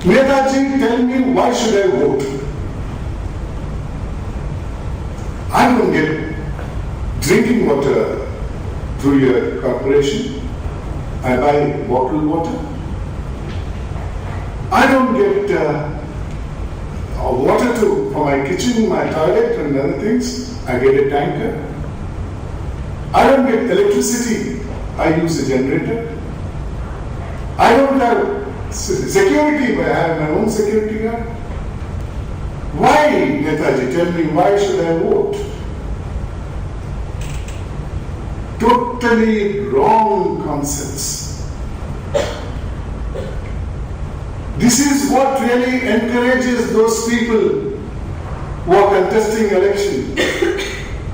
Netaji, tell me, why should I vote? I don't get drinking water through your corporation. I buy bottled water. I don't get water for my kitchen, my toilet and other things. I get a tanker. I don't get electricity. I use a generator. I don't have security, but I have my own security guard. Why, Netaji, tell me, why should I vote? Totally wrong concepts. This is what really encourages those people who are contesting election.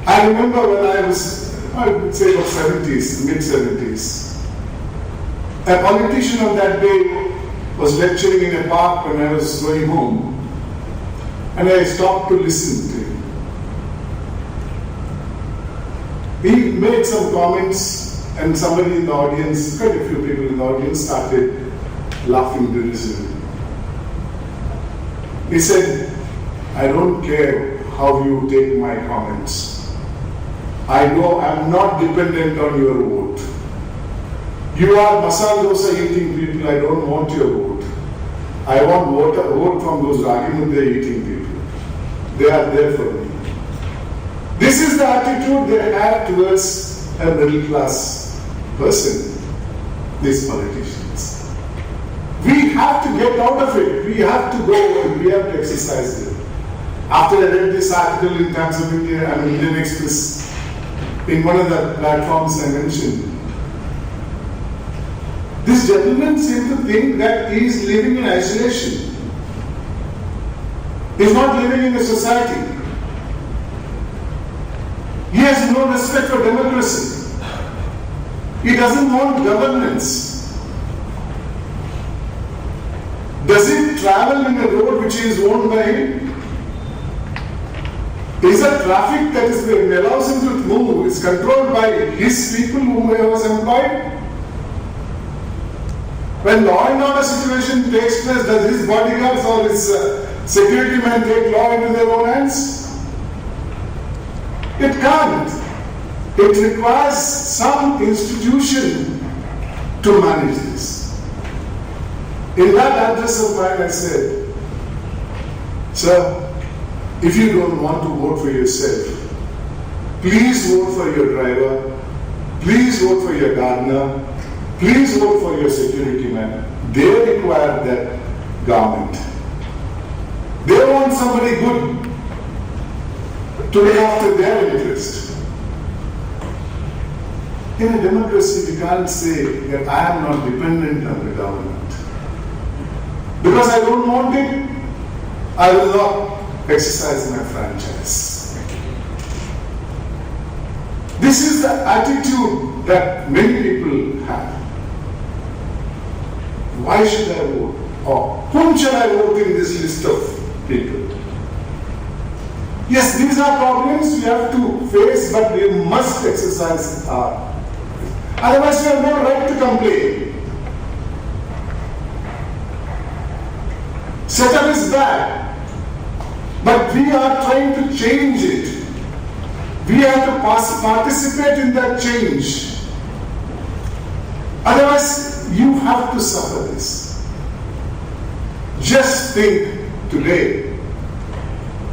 I remember when I was, I would say about 70s, mid-70s. A politician of that day was lecturing in a park when I was going home. And I stopped to listen to him. He made some comments and somebody in the audience, quite a few people in the audience started laughing derisively. He said, I don't care how you take my comments. I know I'm not dependent on your vote. You are masala dosa eating people, I don't want your vote. I want vote from those ragi mudde eating people. They are there for me. This is the attitude they have towards a middle class person, these politicians. We have to get out of it. We have to go and we have to exercise it. After I read this article in Times of India and Indian Express, in one of the platforms I mentioned, this gentleman seemed to think that he is living in isolation. He is not living in a society. He has no respect for democracy. He doesn't want governance. Does he travel in a road which is owned by him? Is the traffic that allows him to move is controlled by his people whom he was employed? When law and order situation takes place, does his bodyguards or his security men take law into their own hands? It can't. It requires some institution to manage this. In that address of mine, I said, sir, if you don't want to vote for yourself, please vote for your driver, please vote for your gardener, please vote for your security man. They require that government. They want somebody good to look after their interest. In a democracy, we can't say that I am not dependent on the government. Because I don't want it, I will not exercise my franchise. This is the attitude that many people have. Why should I vote? Or whom shall I vote in this list of people? Yes, these are problems we have to face, but we must exercise our. Otherwise, we have no right to complain. Setup is bad, but we are trying to change it. We have to participate in that change. Otherwise, you have to suffer this. Just think today,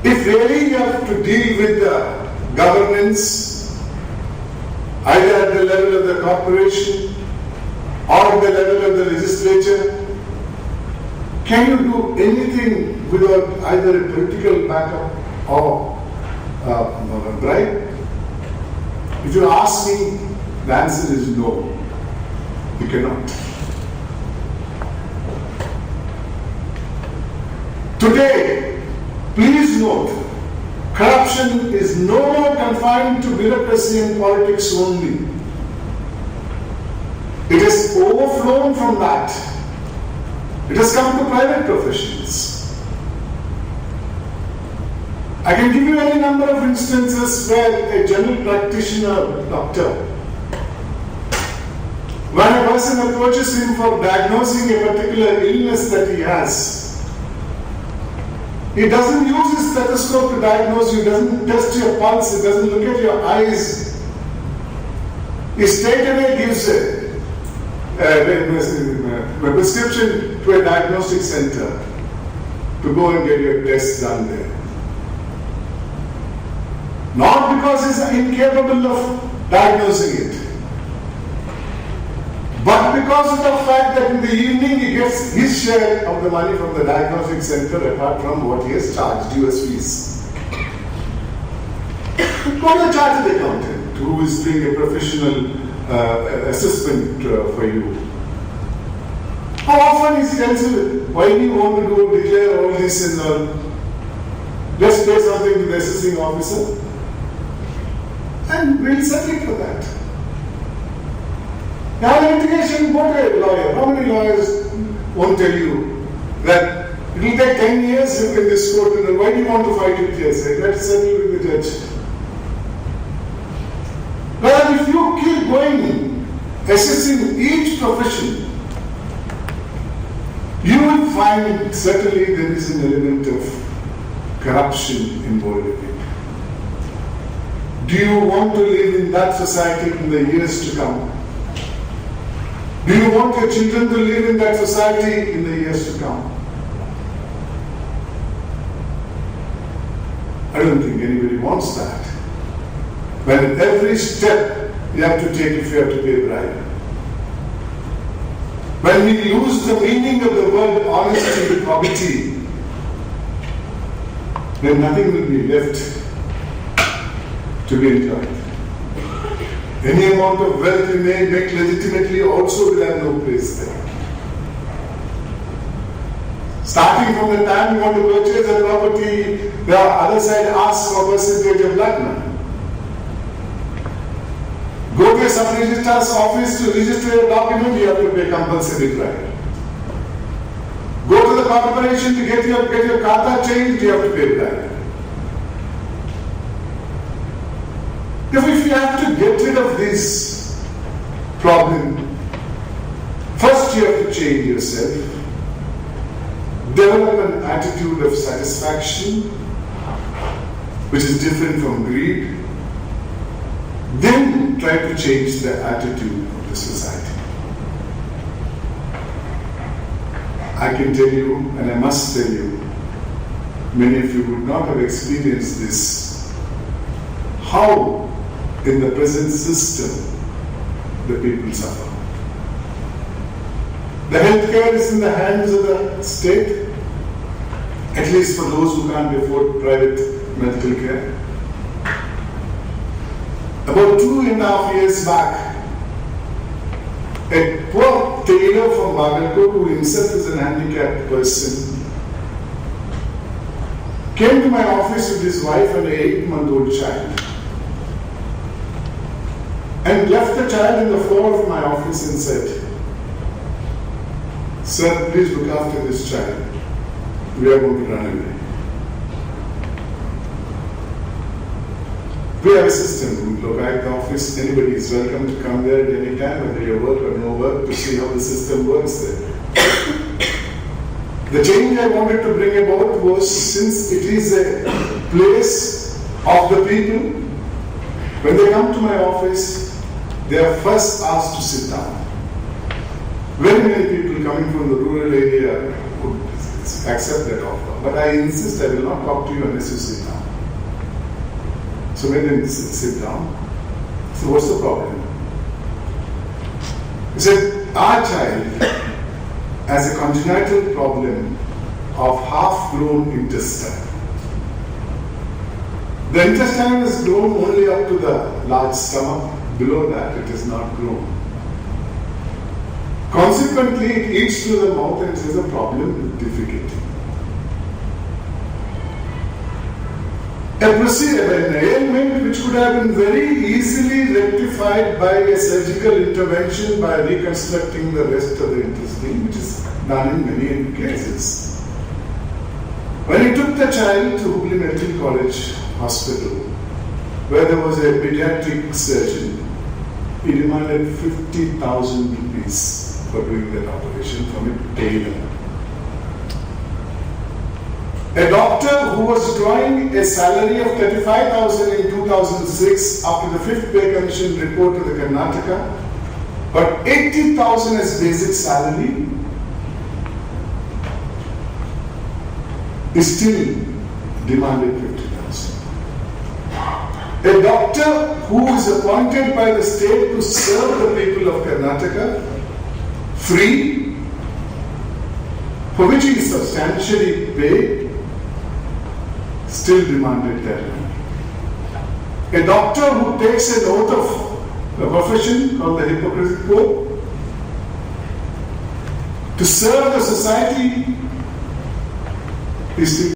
if really you have to deal with the governance, either at the level of the corporation or at the level of the legislature, can you do anything without either a political backup or a bribe? If you ask me, the answer is no. You cannot. Today, please note, corruption is no more confined to bureaucracy and politics only. It has overflown from that. It has come to private professions. I can give you any number of instances where a general practitioner, doctor, when a person approaches him for diagnosing a particular illness that he has, He doesn't use his stethoscope to diagnose you, doesn't test your pulse, he doesn't look at your eyes. He straight away gives a prescription to a diagnostic center to go and get your tests done there. Not because he's incapable of diagnosing it, but because of the fact that in the evening he gets his share of the money from the diagnostic center apart from what he has charged you as fees. Go to the chartered accountant who is doing a professional assessment for you. How often he tells you, why do you want to go declare all this and all? Just pay something to the assessing officer and we'll settle for that. Now litigation, go to a lawyer. How many lawyers won't tell you that it will take 10 years in this court, and why do you want to fight it here? Say, let's settle with the judge. But if you keep going, assessing each profession, you will find certainly there is an element of corruption involved in it. Do you want to live in that society in the years to come? Do you want your children to live in that society in the years to come? I don't think anybody wants that. When every step you have to take if you have to pay a bribe. When we lose the meaning of the word honesty with probity, then nothing will be left to be enjoyed. Any amount of wealth you may make legitimately also will have no place there. Starting from the time you want to purchase a property, the other side asks for percentage of black money. Go to a sub-registrar's office to register a document, you have to pay compulsory bribe. Go to the corporation to get your khata changed, you have to pay bribe. If you have to get rid of this problem, first you have to change yourself, develop an attitude of satisfaction, which is different from greed, then try to change the attitude of the society. I can tell you, and I must tell you, many of you would not have experienced this, how in the present system the people suffer. The healthcare is in the hands of the state, at least for those who can't afford private medical care. About 2.5 years back, a poor tailor from Bagalkot, who himself is an handicapped person, came to my office with his wife and an 8-month-old child, and left the child on the floor of my office and said, "Sir, please look after this child. We are going to run away." We have a system. Look at the office. Anybody is welcome to come there at any time, whether you work or no work, to see how the system works there. The change I wanted to bring about was, since it is a place of the people, when they come to my office, they are first asked to sit down. Very many people coming from the rural area would accept that offer. But I insist, I will not talk to you unless you sit down. So when they sit down, so what's the problem? He said, our child has a congenital problem of half-grown intestine. The intestine is grown only up to the large stomach. Below that, it is not grown. Consequently, it eats through the mouth and it is a problem with difficulty. A procedure, an ailment which could have been very easily rectified by a surgical intervention by reconstructing the rest of the intestine, which is done in many cases. When he took the child to Hooghly Medical College Hospital, where there was a pediatric surgeon, he demanded 50,000 rupees for doing that operation from a tailor. A doctor who was drawing a salary of 35,000 in 2006 after the 5th Pay Commission report to the Karnataka, but 80,000 as basic salary, is still demanded 50,000. A doctor who is appointed by the state to serve the people of Karnataka free, for which he is substantially paid, still demanded that. A doctor who takes an oath of a profession called the Hippocratic Oath to serve the society is still